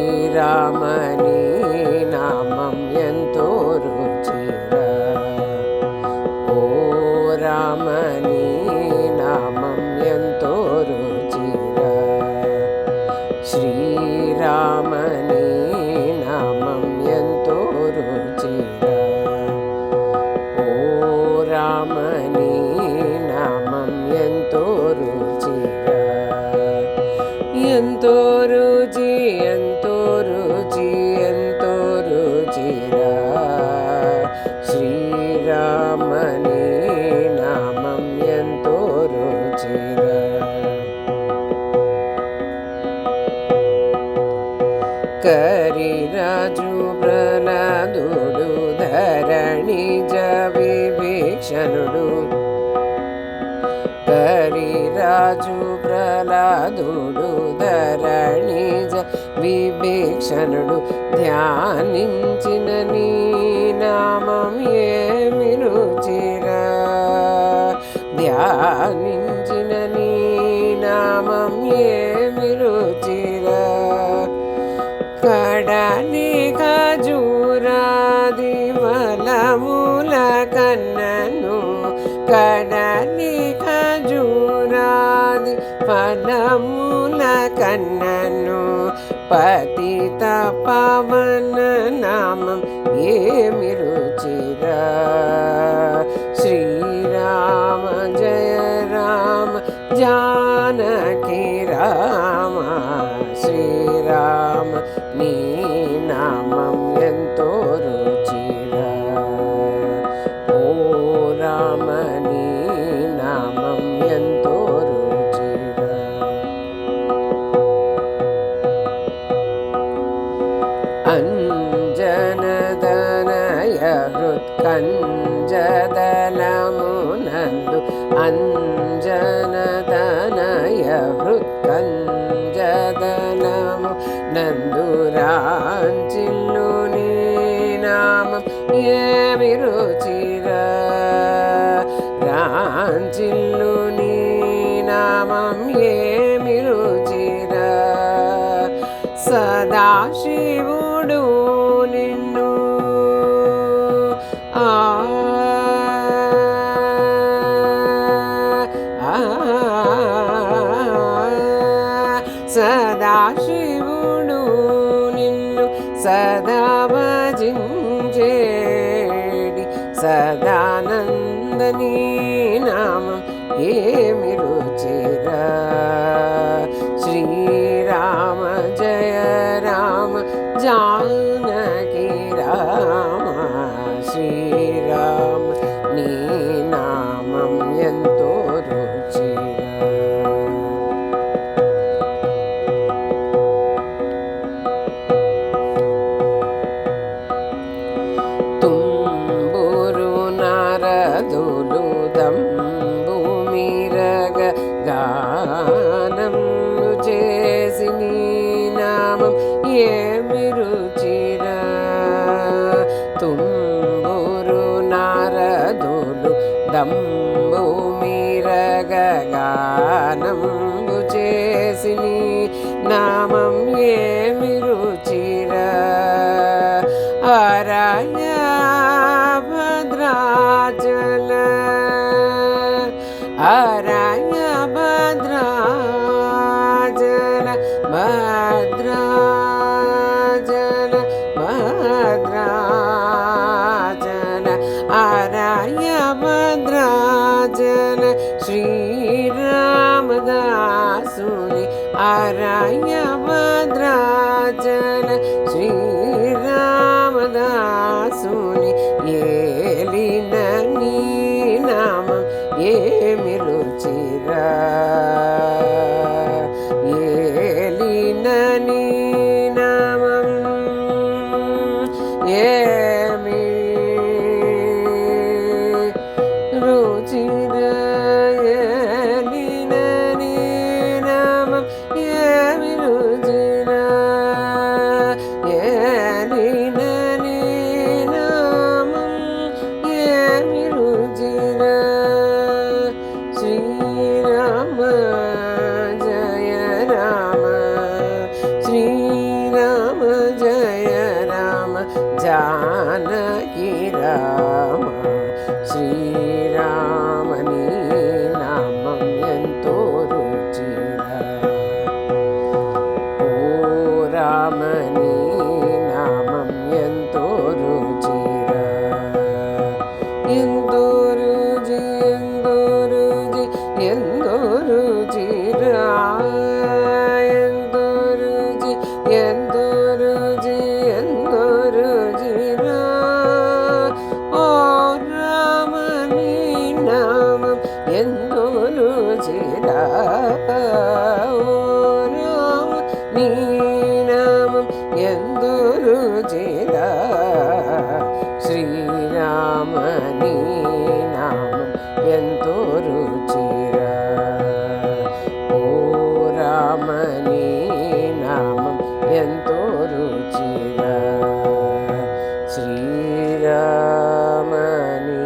శ్రీరామని నామం ఎంతో రుచిరా, ఓ రామని నామం ఎంతో రుచిరా. శ్రీరామని నామం ఎంతో రుచిరా, ఓ రామని నామం ఎంతో రుచిరా. ఎంతో రుచి ఎంతో రుచి ఎంతో రుచిరా, శ్రీరామని నామం ఎంతో రుచిరా. కరిరాజు ప్రహ్లాదుడు ధరణిజ విభీషణుడు, కరిరాజు ప్రహ్లాదుడు ధరణిజ విభీషణుడు ధ్యానించిన నీ నామం ఏమి రుచిరా, ధ్యానించిన నీ నామం ఏమి రుచిరా. కడలి ఖజూరాది ఫలముల కన్నను, కడలి ఖజూరాది ఫలముల కన్నను, పతిత పవన నామం ఏమి రుచిరా. శ్రీరామ జయ రామ జానకి రామ, శ్రీరామ నీ నామం ఎంతో రుచిరా, ఓ రామ నీ నామం ఎంతో రుచిరా. అంజనదనయ హృత్కంజదలమునందు, అంజనదనయ హృత్కంజదలము నందు రాంచిల్లు నీ నామం ఏమి రుచిరా, రాంచిల్లు నీ నామం ఏమి రుచిరా. సదాశివుడు నిన్ను సదాశివుడు నిన్ను సదా భజించేడి సదానందని నామం ఏమి రుచిరా. శ్రీరామ జయ రామ జానకి రామ, శ్రీరామ నీ నామం ఎంతో రుచిరా. తుంబురు నారదులు దంబు మీరగ గానము చేసి నీ నామం ఏమి రుచిరా. తుంబురు నారదులు దంబు మీరగ గానము చేసి నీ నామం ఏమి రుచిరా. అరణ్య భద్రాచల, అరణ్య భద్రాచల భద్రాచల భద్రాచల సుని అరయ భద్రాచల శ్రీరామదాసుని ఏలిన నీ నామం ఏమి రుచిరా ఏలిన నీ నామం ఏమి రుచిరా ఏలిన నీ నామం ఏమి రుచిరా ఏలిన నీ నామం ఏమి రుచిరా శ్రీరామ జయ రామ శ్రీరామ జయ రామ జానకి రామ శ్రీరామని నామం ఎంతో రుచిరా ఓ రామని నామం ఎంతో రుచిరా ఎంతో రుచి ఎంతో రుచి ఎంతో రుచిరా ఎంతో రుచి ఎంతో రుచి ఎంతో రుచిరా ఓ రామని నామం ఎంతో రుచిరా ఓ రామ నీ నామం ఎంతో రుచిరా శ్రీరామని నామం ఎంతో రుచిరా ఓ రామని నామం ఎంతో రుచిరా శ్రీరామని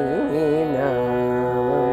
నామం